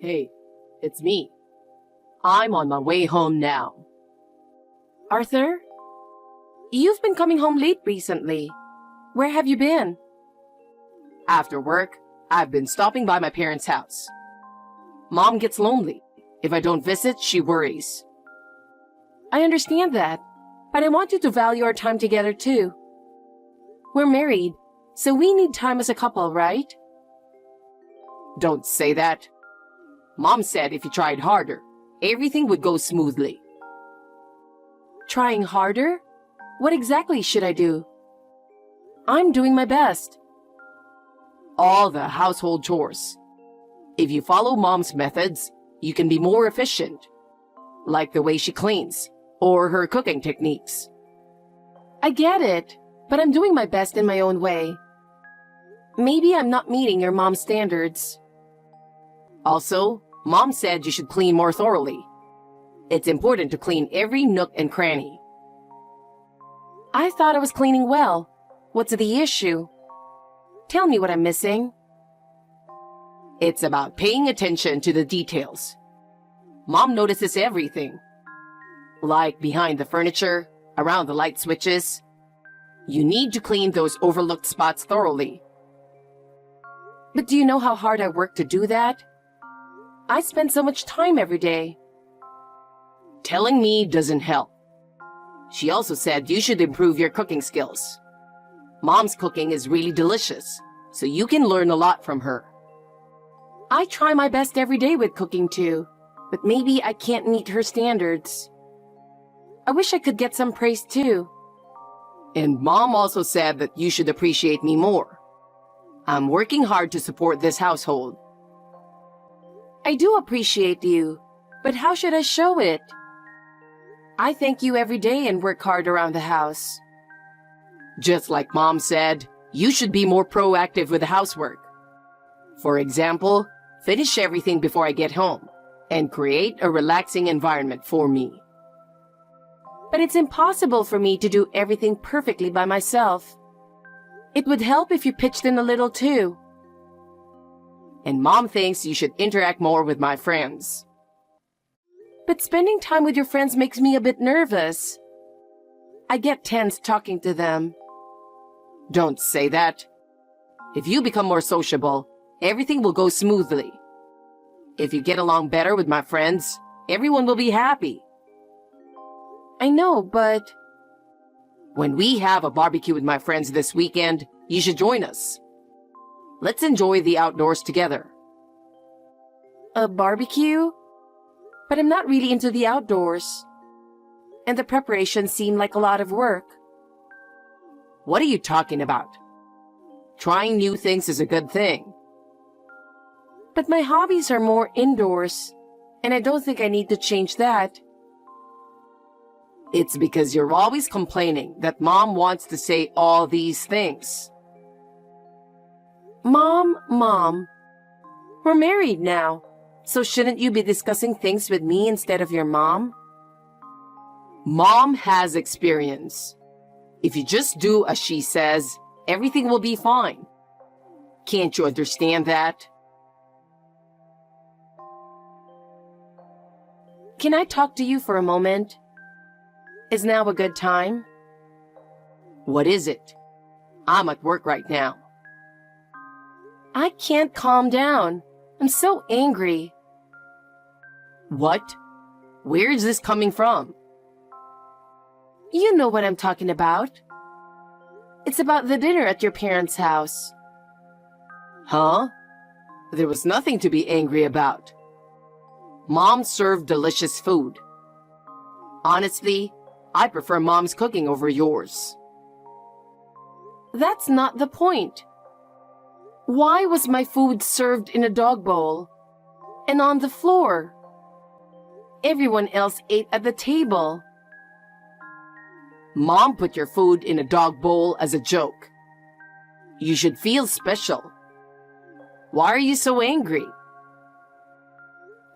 Hey, it's me. I'm on my way home now. Arthur? You've been coming home late recently. Where have you been? After work, I've been stopping by my parents' house. Mom gets lonely. If I don't visit, she worries. I understand that, but I want you to value our time together too. We're married, so we need time as a couple, right? Don't say that. Mom said if you tried harder, everything would go smoothly. Trying harder? What exactly should I do? I'm doing my best. All the household chores. If you follow Mom's methods, you can be more efficient, like the way she cleans or her cooking techniques. I get it, but I'm doing my best in my own way. Maybe I'm not meeting your mom's standards. Also, Mom said you should clean more thoroughly. It's important to clean every nook and cranny. I thought I was cleaning well. What's the issue? Tell me what I'm missing. It's about paying attention to the details. Mom notices everything, like behind the furniture, around the light switches. You need to clean those overlooked spots thoroughly. But do you know how hard I work to do that? I spend so much time every day. Telling me doesn't help. She also said you should improve your cooking skills. Mom's cooking is really delicious, so you can learn a lot from her. I try my best every day with cooking too, but maybe I can't meet her standards. I wish I could get some praise too. And Mom also said that you should appreciate me more. I'm working hard to support this household. I do appreciate you, but how should I show it? I thank you every day and work hard around the house. Just like Mom said, you should be more proactive with the housework. For example, finish everything before I get home and create a relaxing environment for me. But it's impossible for me to do everything perfectly by myself. It would help if you pitched in a little too. And Mom thinks you should interact more with my friends. But spending time with your friends makes me a bit nervous. I get tense talking to them. Don't say that. If you become more sociable, everything will go smoothly. If you get along better with my friends, everyone will be happy. I know, but... When we have a barbecue with my friends this weekend, you should join us. Let's enjoy the outdoors together. A barbecue? But I'm not really into the outdoors. And the preparations seem like a lot of work. What are you talking about? Trying new things is a good thing. But my hobbies are more indoors, and I don't think I need to change that. It's because you're always complaining that Mom wants to say all these things. Mom, we're married now, so shouldn't you be discussing things with me instead of your mom? Mom has experience. If you just do as she says, everything will be fine. Can't you understand that? Can I talk to you for a moment? Is now a good time? What is it? I'm at work right now. I can't calm down. I'm so angry. What? Where is this coming from? You know what I'm talking about. It's about the dinner at your parents' house. Huh? There was nothing to be angry about. Mom served delicious food. Honestly, I prefer Mom's cooking over yours. That's not the point. Why was my food served in a dog bowl and on the floor? Everyone else ate at the table. Mom put your food in a dog bowl as a joke. You should feel special. Why are you so angry?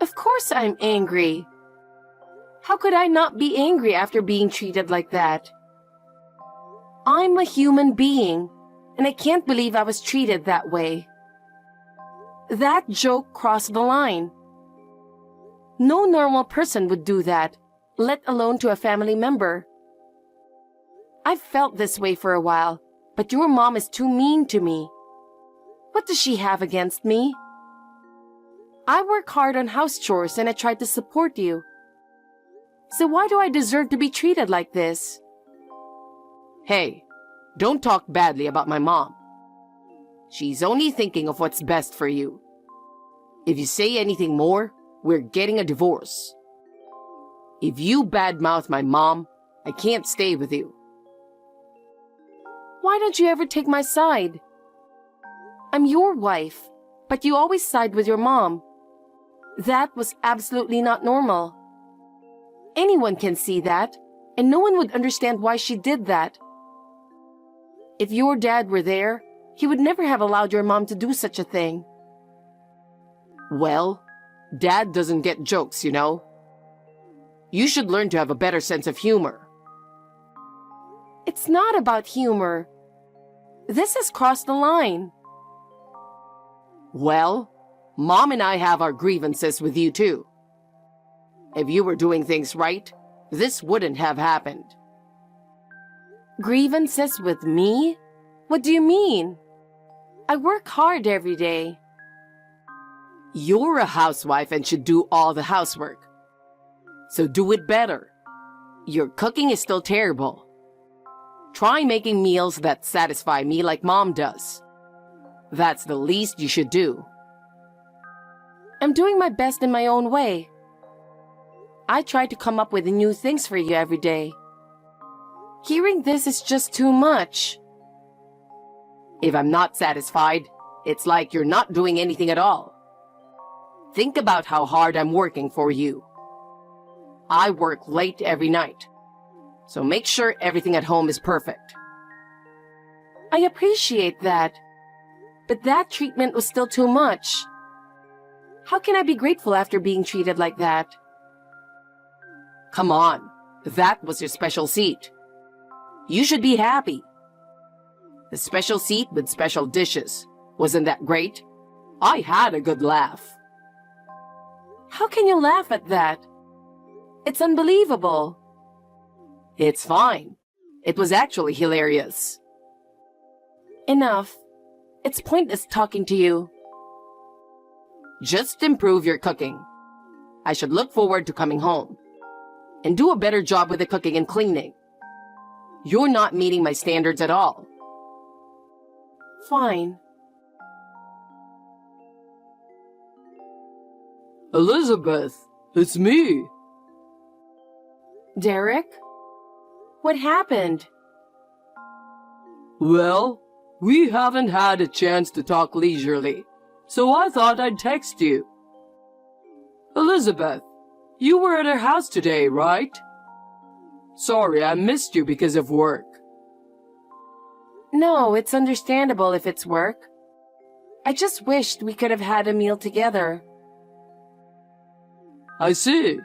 Of course I'm angry. How could I not be angry after being treated like that? I'm a human being, and I can't believe I was treated that way. That joke crossed the line, No normal person would do that, let alone to a family member. I've felt this way for a while, but your mom is too mean to me. What does she have against me? I work hard on house chores and I try to support you. So why do I deserve to be treated like this? Hey, don't talk badly about my mom. She's only thinking of what's best for you. If you say anything more, we're getting a divorce. If you badmouth my mom, I can't stay with you. Why don't you ever take my side? I'm your wife, but you always side with your mom. That was absolutely not normal. Anyone can see that, and no one would understand why she did that. If your dad were there, he would never have allowed your mom to do such a thing. Well, Dad doesn't get jokes, you know. You should learn to have a better sense of humor. It's not about humor. This has crossed the line. Well, Mom and I have our grievances with you too. If you were doing things right, this wouldn't have happened. Grievances with me? What do you mean? I work hard every day. You're a housewife and should do all the housework. So do it better. Your cooking is still terrible. Try making meals that satisfy me like Mom does. That's the least you should do. I'm doing my best in my own way. I try to come up with new things for you every day. Hearing this is just too much. If I'm not satisfied, it's like you're not doing anything at all. Think about how hard I'm working for you. I work late every night, so make sure everything at home is perfect. I appreciate that, but that treatment was still too much. How can I be grateful after being treated like that? Come on, that was your special seat. You should be happy. The special seat with special dishes. Wasn't that great? I had a good laugh. How can you laugh at that? It's unbelievable. It's fine. It was actually hilarious. Enough. It's pointless talking to you. Just improve your cooking. I should look forward to coming home. And do a better job with the cooking and cleaning. You're not meeting my standards at all. Fine. Elizabeth, it's me. Derek? What happened? Well, we haven't had a chance to talk leisurely, so I thought I'd text you. Elizabeth, you were at our house today, right? Sorry, I missed you because of work. No, it's understandable if it's work. I just wished we could have had a meal together. I see.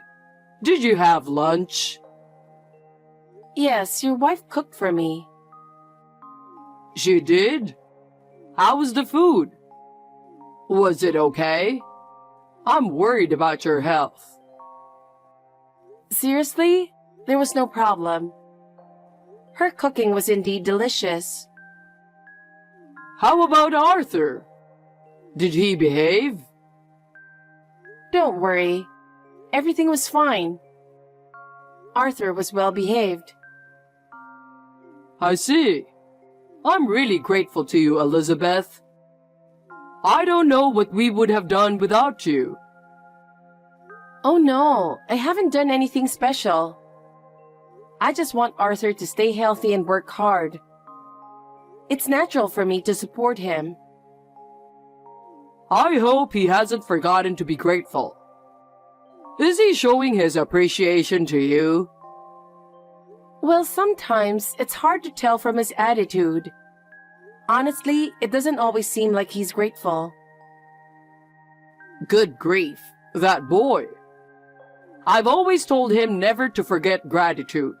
Did you have lunch? Yes, your wife cooked for me. She did? How was the food? Was it okay? I'm worried about your health. Seriously? There was no problem. Her cooking was indeed delicious. How about Arthur? Did he behave? Don't worry. Everything was fine. Arthur was well behaved. I see. I'm really grateful to you, Elizabeth. I don't know what we would have done without you. Oh no, I haven't done anything special. I just want Arthur to stay healthy and work hard. It's natural for me to support him. I hope he hasn't forgotten to be grateful. Is he showing his appreciation to you? Well, sometimes it's hard to tell from his attitude. Honestly, it doesn't always seem like he's grateful. Good grief, that boy. I've always told him never to forget gratitude.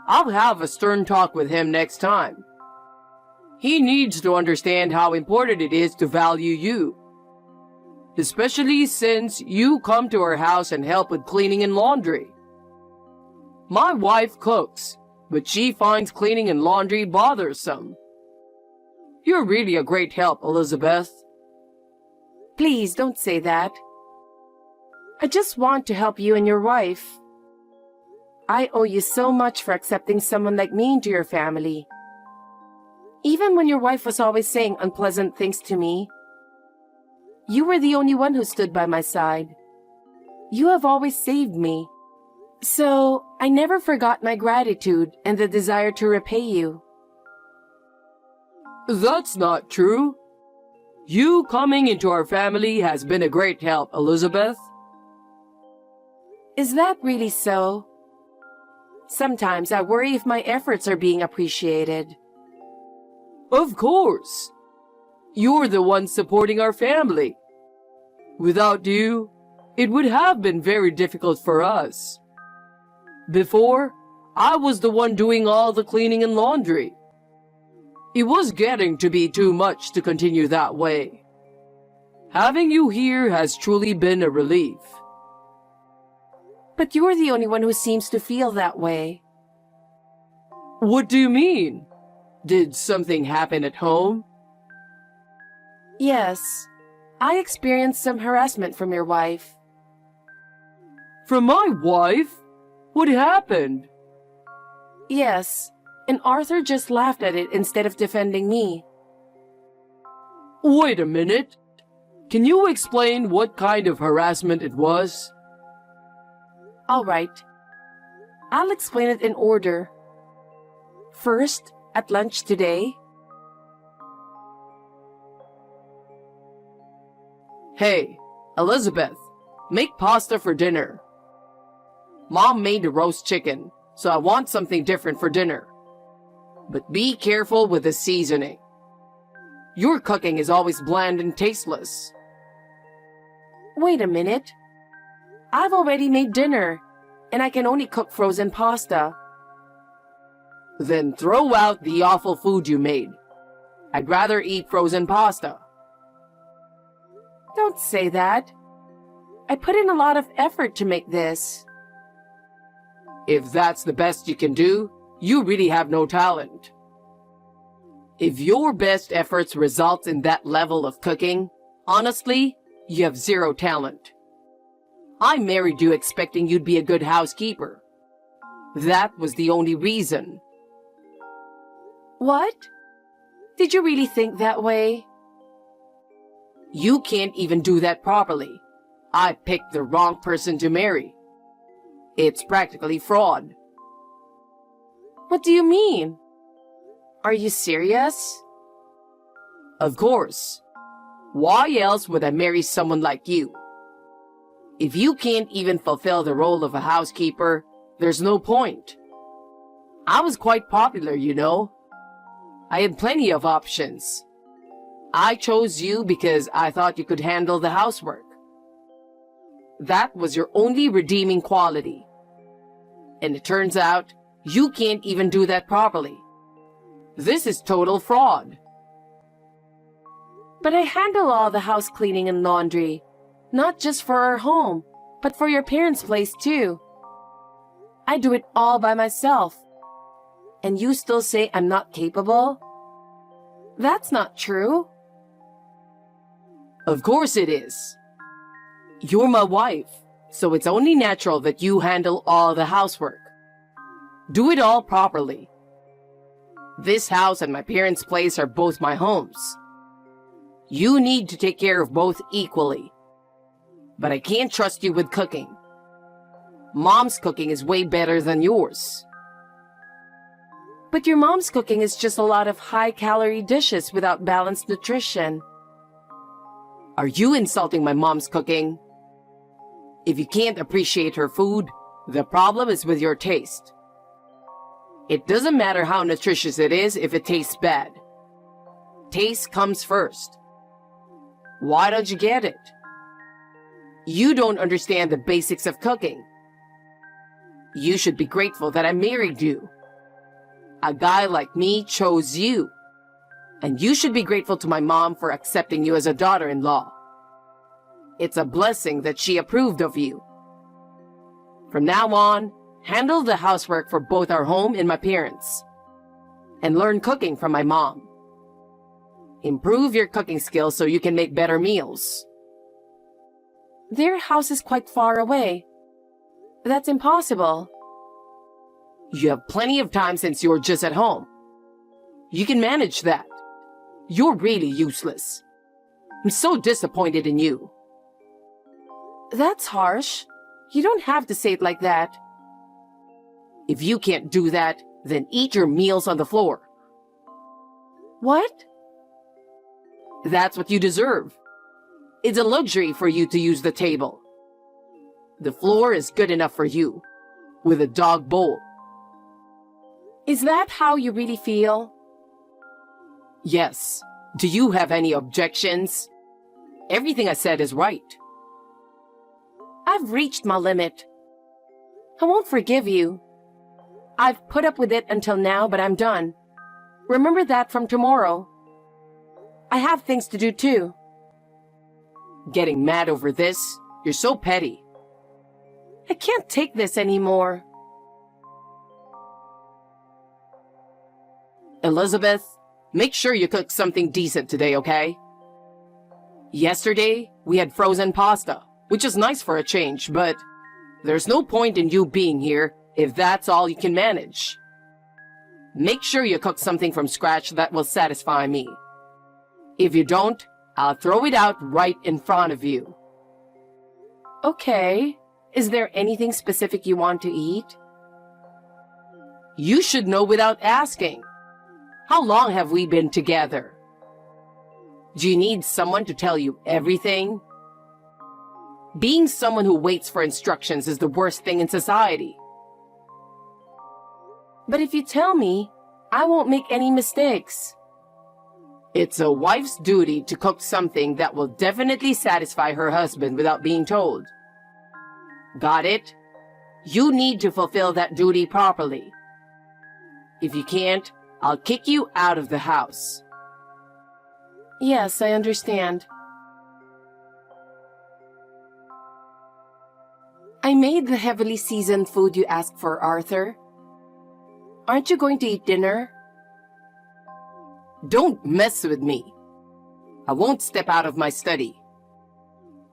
I'll have a stern talk with him next time. He needs to understand how important it is to value you. especially since you come to our house and help with cleaning and laundry. My wife cooks, but she finds cleaning and laundry bothersome. You're really a great help, Elizabeth. Please don't say that. I just want to help you and your wife. I owe you so much for accepting someone like me into your family. Even when your wife was always saying unpleasant things to me, you were the only one who stood by my side. You have always saved me. So, I never forgot my gratitude and the desire to repay you. That's not true. You coming into our family has been a great help, Elizabeth. Is that really so? Sometimes I worry if my efforts are being appreciated. Of course. You're the one supporting our family. Without you, it would have been very difficult for us. Before, I was the one doing all the cleaning and laundry. It was getting to be too much to continue that way. Having you here has truly been a relief. But you're the only one who seems to feel that way. What do you mean? Did something happen at home? Yes, I experienced some harassment from your wife. From my wife? What happened? Yes, and Arthur just laughed at it instead of defending me. Wait a minute. Can you explain what kind of harassment it was? All right. I'll explain it in order. First, at lunch today. Hey, Elizabeth, make pasta for dinner. Mom made a roast chicken, so I want something different for dinner. But be careful with the seasoning. Your cooking is always bland and tasteless. Wait a minute. I've already made dinner, and I can only cook frozen pasta. Then throw out the awful food you made. I'd rather eat frozen pasta. Don't say that. I put in a lot of effort to make this. If that's the best you can do, you really have no talent. If your best efforts result in that level of cooking, honestly, you have zero talent. I married you expecting you'd be a good housekeeper. That was the only reason. What? Did you really think that way? You can't even do that properly. I picked the wrong person to marry. It's practically fraud. What do you mean? Are you serious? Of course. Why else would I marry someone like you? If you can't even fulfill the role of a housekeeper, there's no point. I was quite popular, you know. I had plenty of options. I chose you because I thought you could handle the housework. That was your only redeeming quality. And it turns out, you can't even do that properly. This is total fraud. But I handle all the house cleaning and laundry, not just for our home, but for your parents' place too. I do it all by myself. And you still say I'm not capable? That's not true. Of course it is. You're my wife, so it's only natural that you handle all the housework. Do it all properly. This house and my parents' place are both my homes. You need to take care of both equally. But I can't trust you with cooking. Mom's cooking is way better than yours. But your mom's cooking is just a lot of high-calorie dishes without balanced nutrition. Are you insulting my mom's cooking? If you can't appreciate her food, the problem is with your taste. It doesn't matter how nutritious it is if it tastes bad. Taste comes first. Why don't you get it? You don't understand the basics of cooking. You should be grateful that I married you. A guy like me chose you. And you should be grateful to my mom for accepting you as a daughter-in-law. It's a blessing that she approved of you. From now on, handle the housework for both our home and my parents. And learn cooking from my mom. Improve your cooking skills so you can make better meals. Their house is quite far away. That's impossible. You have plenty of time since you're just at home. You can manage that. You're really useless. I'm so disappointed in you. That's harsh. You don't have to say it like that. If you can't do that, then eat your meals on the floor. What? That's what you deserve. It's a luxury for you to use the table. The floor is good enough for you, with a dog bowl. Is that how you really feel? Yes. Do you have any objections? Everything I said is right. I've reached my limit. I won't forgive you. I've put up with it until now, but I'm done. Remember that from tomorrow. I have things to do too. Getting mad over this? You're so petty. I can't take this anymore. Elizabeth, make sure you cook something decent today, okay? Yesterday, we had frozen pasta, which is nice for a change, but there's no point in you being here if that's all you can manage. Make sure you cook something from scratch that will satisfy me. If you don't, I'll throw it out right in front of you. Okay. Is there anything specific you want to eat? You should know without asking. How long have we been together? Do you need someone to tell you everything? Being someone who waits for instructions is the worst thing in society. But if you tell me, I won't make any mistakes. It's a wife's duty to cook something that will definitely satisfy her husband without being told. Got it? You need to fulfill that duty properly. If you can't, I'll kick you out of the house. Yes, I understand. I made the heavily seasoned food you asked for, Arthur. Aren't you going to eat dinner? Don't mess with me. I won't step out of my study.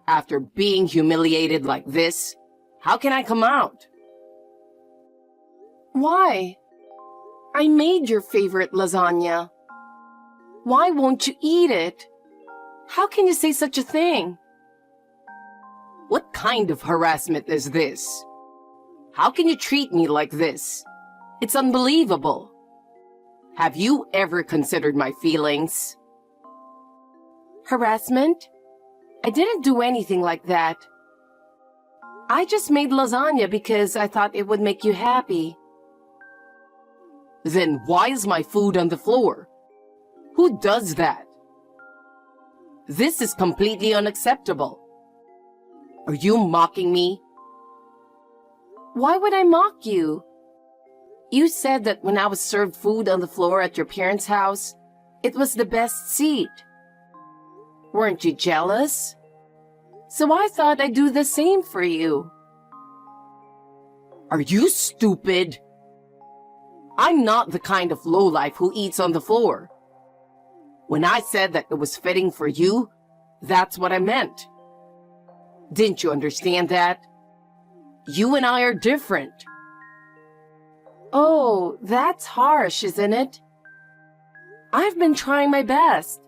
After being humiliated like this, how can I come out? Why? I made your favorite lasagna. Why won't you eat it? How can you say such a thing? What kind of harassment is this? How can you treat me like this? It's unbelievable. Have you ever considered my feelings? Harassment? I didn't do anything like that. I just made lasagna because I thought it would make you happy. Then why is my food on the floor? Who does that? This is completely unacceptable. Are you mocking me? Why would I mock you? You said that when I was served food on the floor at your parents' house, it was the best seat. Weren't you jealous? So I thought I'd do the same for you. Are you stupid? I'm not the kind of lowlife who eats on the floor. When I said that it was fitting for you, that's what I meant. Didn't you understand that? You and I are different. Oh, that's harsh, isn't it? I've been trying my best.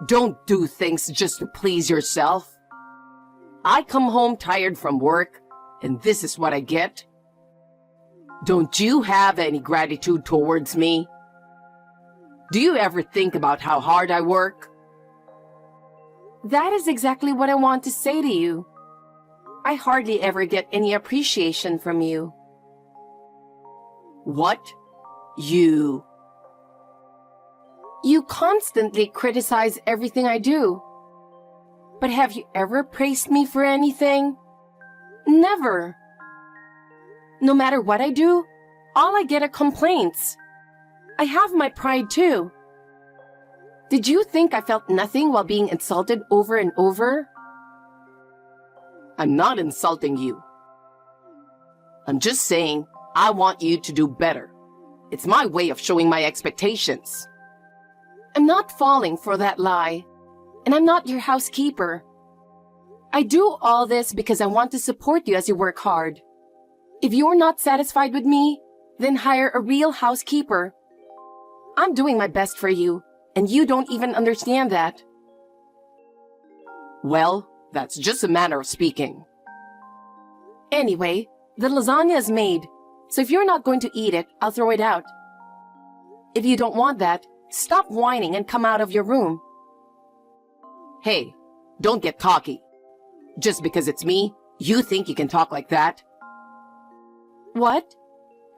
Don't do things just to please yourself. I come home tired from work, and this is what I get. Don't you have any gratitude towards me? Do you ever think about how hard I work? That is exactly what I want to say to you. I hardly ever get any appreciation from you. What? You constantly criticize everything I do. But have you ever praised me for anything? Never. No matter what I do, all I get are complaints. I have my pride too. Did you think I felt nothing while being insulted over and over? I'm not insulting you. I'm just saying I want you to do better. It's my way of showing my expectations. I'm not falling for that lie, and I'm not your housekeeper. I do all this because I want to support you as you work hard. If you're not satisfied with me, then hire a real housekeeper. I'm doing my best for you, and you don't even understand that. Well, that's just a manner of speaking. Anyway, the lasagna is made, so if you're not going to eat it, I'll throw it out. If you don't want that, stop whining and come out of your room. Hey, don't get cocky. Just because it's me, you think you can talk like that? What?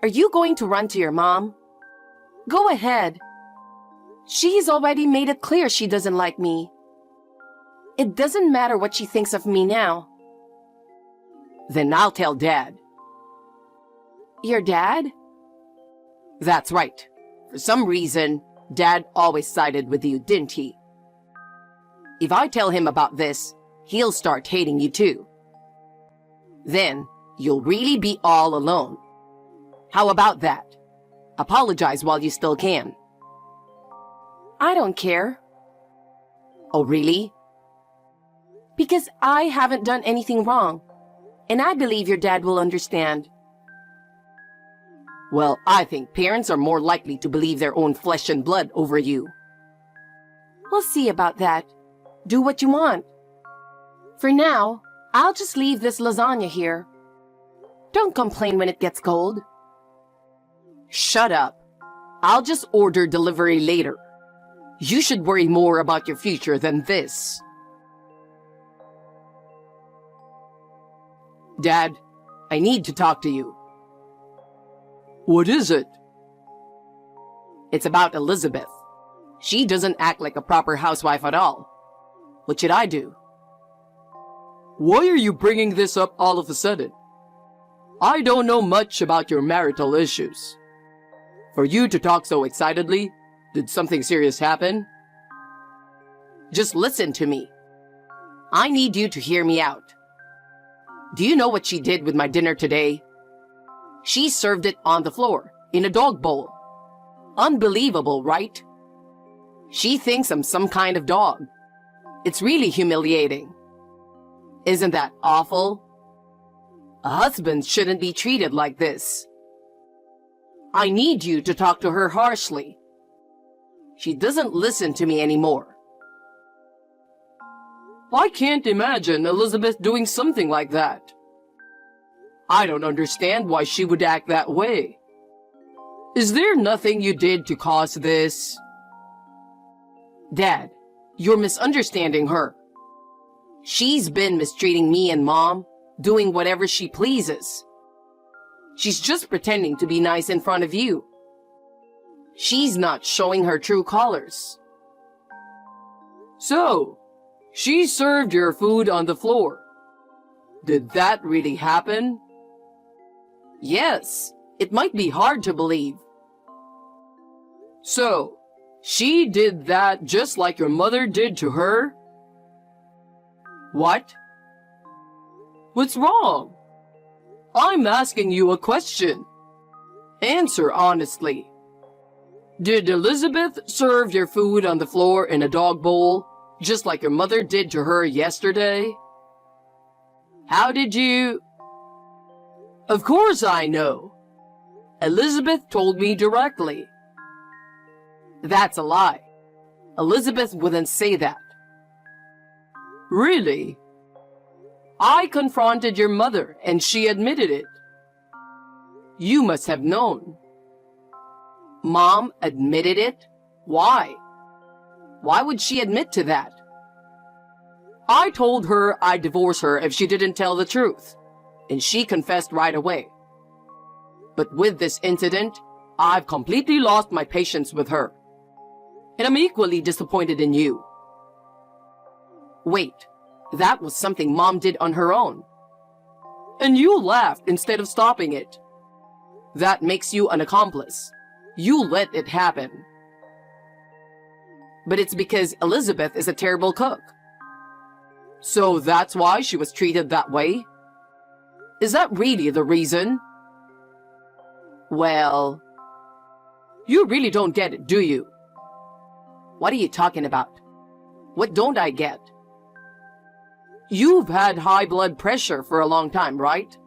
Are you going to run to your mom? Go ahead. She's already made it clear she doesn't like me. It doesn't matter what she thinks of me now. Then I'll tell Dad. Your dad? That's right. For some reason, Dad always sided with you, didn't he? If I tell him about this, he'll start hating you too. Then, you'll really be all alone. How about that? Apologize while you still can. I don't care. Oh, really? Because I haven't done anything wrong, and I believe your dad will understand. Well, I think parents are more likely to believe their own flesh and blood over you. We'll see about that. Do what you want. For now, I'll just leave this lasagna here. Don't complain when it gets cold. Shut up. I'll just order delivery later. You should worry more about your future than this. Dad, I need to talk to you. What is it? It's about Elizabeth. She doesn't act like a proper housewife at all. What should I do? Why are you bringing this up all of a sudden? I don't know much about your marital issues. For you to talk so excitedly, did something serious happen? Just listen to me. I need you to hear me out. Do you know what she did with my dinner today? She served it on the floor, in a dog bowl. Unbelievable, right? She thinks I'm some kind of dog. It's really humiliating. Isn't that awful? A husband shouldn't be treated like this. I need you to talk to her harshly. She doesn't listen to me anymore. I can't imagine Elizabeth doing something like that. I don't understand why she would act that way. Is there nothing you did to cause this? Dad, you're misunderstanding her. She's been mistreating me and Mom, doing whatever she pleases. She's just pretending to be nice in front of you. She's not showing her true colors. So, she served your food on the floor. Did that really happen? Yes, it might be hard to believe. So, she did that just like your mother did to her? What? What's wrong? I'm asking you a question. Answer honestly. Did Elizabeth serve your food on the floor in a dog bowl, just like your mother did to her yesterday? How did you... Of course I know. Elizabeth told me directly. That's a lie. Elizabeth wouldn't say that. Really? I confronted your mother and she admitted it. You must have known. Mom admitted it? Why? Why would she admit to that? I told her I'd divorce her if she didn't tell the truth, and she confessed right away. But with this incident, I've completely lost my patience with her. And I'm equally disappointed in you. Wait, that was something Mom did on her own. And you laughed instead of stopping it. That makes you an accomplice. You let it happen. but it's because Elizabeth is a terrible cook. So that's why she was treated that way? Is that really the reason? Well, you really don't get it, do you? What are you talking about? What don't I get? You've had high blood pressure for a long time, right?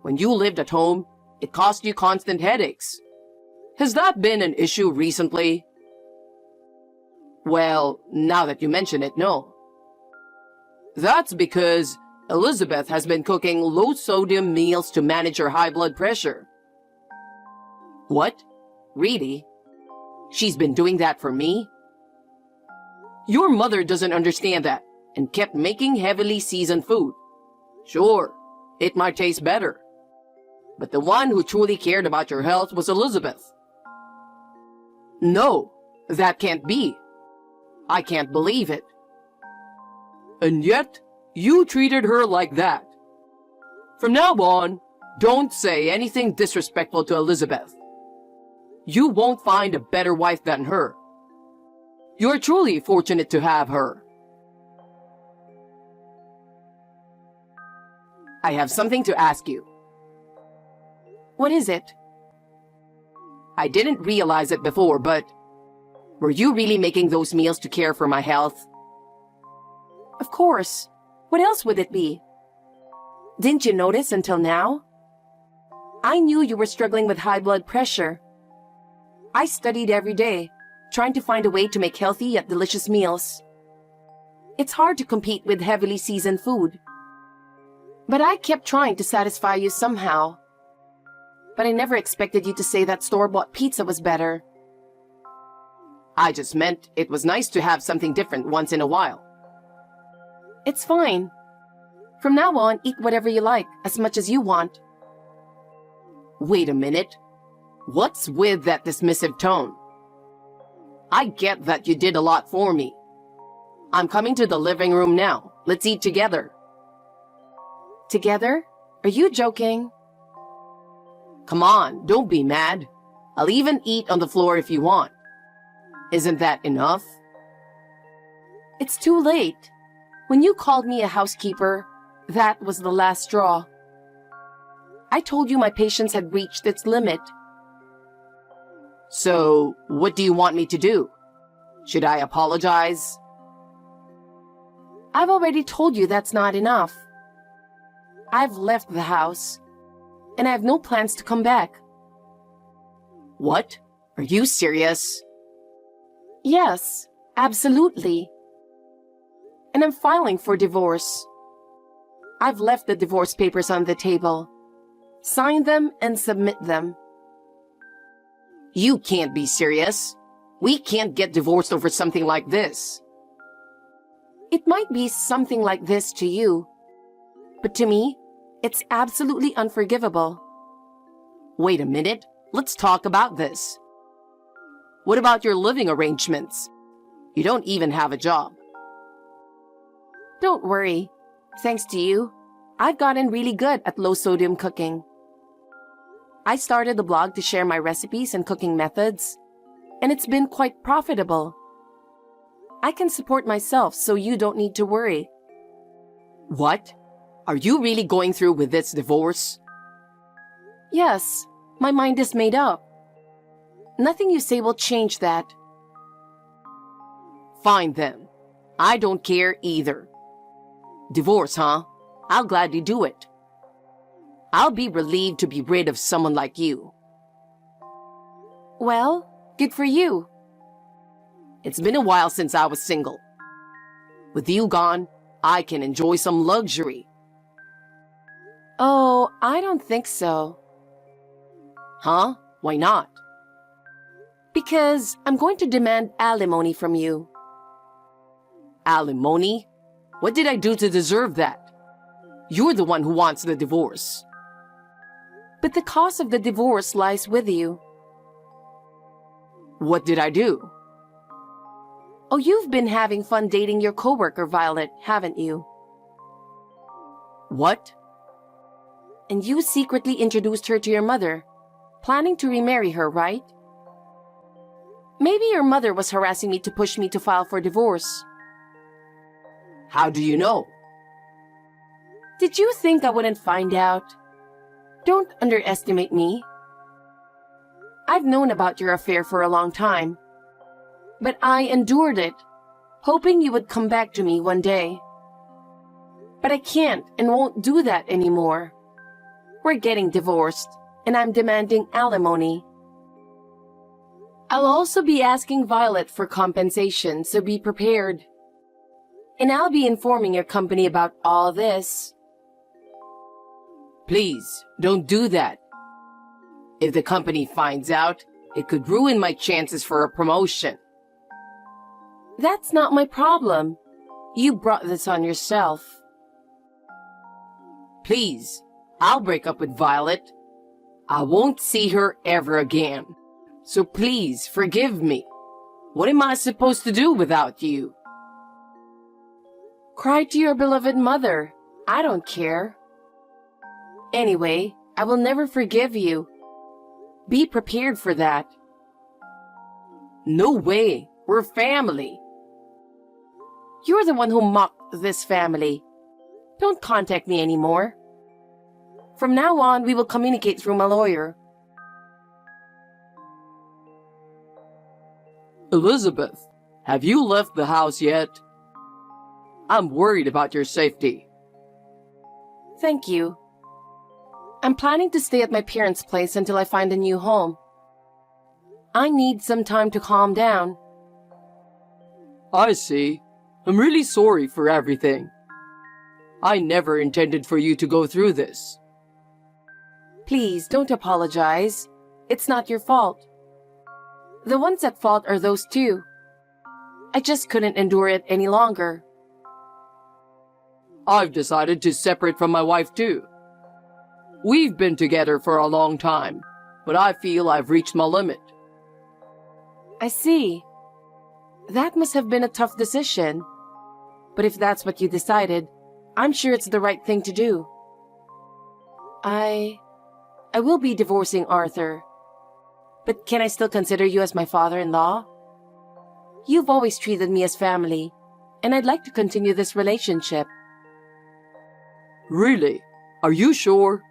When you lived at home, it caused you constant headaches. Has that been an issue recently? Well, now that you mention it, no. That's because Elizabeth has been cooking low-sodium meals to manage her high blood pressure. What? Really? She's been doing that for me? Your mother doesn't understand that and kept making heavily seasoned food. Sure, it might taste better. But the one who truly cared about your health was Elizabeth. No, that can't be. I can't believe it. And yet, you treated her like that. From now on, don't say anything disrespectful to Elizabeth. You won't find a better wife than her. You're truly fortunate to have her. I have something to ask you. What is it? I didn't realize it before, but were you really making those meals to care for my health? Of course. What else would it be? Didn't you notice until now? I knew you were struggling with high blood pressure. I studied every day, trying to find a way to make healthy yet delicious meals. It's hard to compete with heavily seasoned food. But I kept trying to satisfy you somehow. But I never expected you to say that store-bought pizza was better. I just meant it was nice to have something different once in a while. It's fine. From now on, eat whatever you like, as much as you want. Wait a minute. What's with that dismissive tone? I get that you did a lot for me. I'm coming to the living room now. Let's eat together. Together? Are you joking? Come on, don't be mad. I'll even eat on the floor if you want. Isn't that enough? It's too late. When you called me a housekeeper, that was the last straw. I told you my patience had reached its limit. So, what do you want me to do? Should I apologize? I've already told you that's not enough. I've left the house, and I have no plans to come back. What? Are you serious? Yes, absolutely. And I'm filing for divorce. I've left the divorce papers on the table. Sign them and submit them. You can't be serious. We can't get divorced over something like this. It might be something like this to you, but to me, it's absolutely unforgivable. Wait a minute. Let's talk about this. What about your living arrangements? You don't even have a job. Don't worry. Thanks to you, I've gotten really good at low-sodium cooking. I started a blog to share my recipes and cooking methods, and it's been quite profitable. I can support myself, so you don't need to worry. What? Are you really going through with this divorce? Yes, my mind is made up. Nothing you say will change that. Fine then. I don't care either. Divorce, huh? I'll gladly do it. I'll be relieved to be rid of someone like you. Well, good for you. It's been a while since I was single. With you gone, I can enjoy some luxury. Oh, I don't think so. Huh? Why not? Because I'm going to demand alimony from you. Alimony? What did I do to deserve that? You're the one who wants the divorce. But the cost of the divorce lies with you. What did I do? Oh, you've been having fun dating your coworker, Violet, haven't you? What? And you secretly introduced her to your mother, planning to remarry her, right? Maybe your mother was harassing me to push me to file for divorce. How do you know? Did you think I wouldn't find out? Don't underestimate me. I've known about your affair for a long time, but I endured it, hoping you would come back to me one day. But I can't and won't do that anymore. We're getting divorced, and I'm demanding alimony. I'll also be asking Violet for compensation, so be prepared. And I'll be informing your company about all this. Please, don't do that. If the company finds out, it could ruin my chances for a promotion. That's not my problem. You brought this on yourself. Please, I'll break up with Violet. I won't see her ever again. So please, forgive me. What am I supposed to do without you? Cry to your beloved mother. I don't care. Anyway, I will never forgive you. Be prepared for that. No way. We're family. You're the one who mocked this family. Don't contact me anymore. From now on, we will communicate through my lawyer. Elizabeth, have you left the house yet? I'm worried about your safety. Thank you. I'm planning to stay at my parents' place until I find a new home. I need some time to calm down. I see. I'm really sorry for everything. I never intended for you to go through this. Please, don't apologize. It's not your fault. The ones at fault are those two. I just couldn't endure it any longer. I've decided to separate from my wife too. We've been together for a long time, but I feel I've reached my limit. I see. That must have been a tough decision. But if that's what you decided, I'm sure it's the right thing to do. I will be divorcing Arthur. But can I still consider you as my father-in-law? You've always treated me as family, and I'd like to continue this relationship. Really? Are you sure?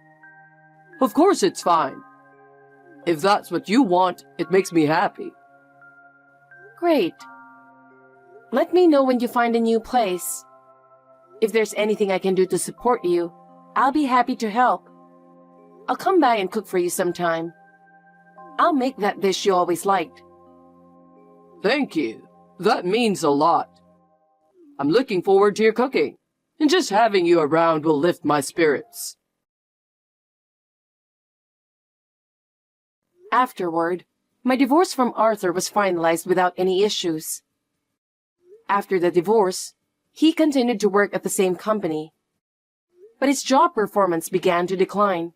Of course it's fine. If that's what you want, it makes me happy. Great. Let me know when you find a new place. If there's anything I can do to support you, I'll be happy to help. I'll come by and cook for you sometime. I'll make that dish you always liked. Thank you. That means a lot. I'm looking forward to your cooking, and just having you around will lift my spirits. Afterward, my divorce from Arthur was finalized without any issues. After the divorce, he continued to work at the same company, but his job performance began to decline.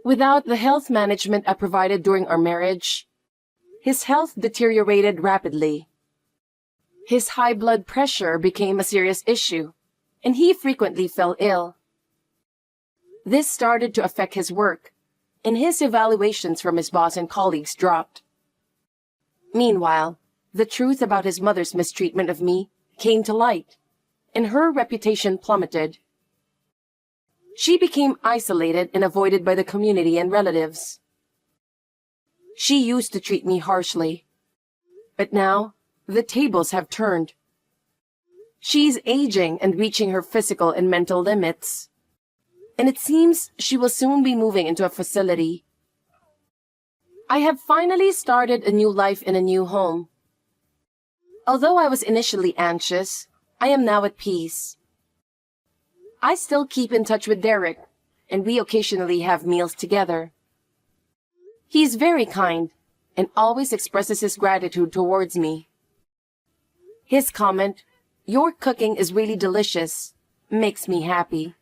Without the health management I provided during our marriage, his health deteriorated rapidly. His high blood pressure became a serious issue, and he frequently fell ill. This started to affect his work, and his evaluations from his boss and colleagues dropped. Meanwhile, the truth about his mother's mistreatment of me came to light, and her reputation plummeted. She became isolated and avoided by the community and relatives. She used to treat me harshly, but now the tables have turned. She's aging and reaching her physical and mental limits, and it seems she will soon be moving into a facility. I have finally started a new life in a new home. Although I was initially anxious, I am now at peace. I still keep in touch with Derek, and we occasionally have meals together. He is very kind and always expresses his gratitude towards me. His comment, "Your cooking is really delicious," makes me happy.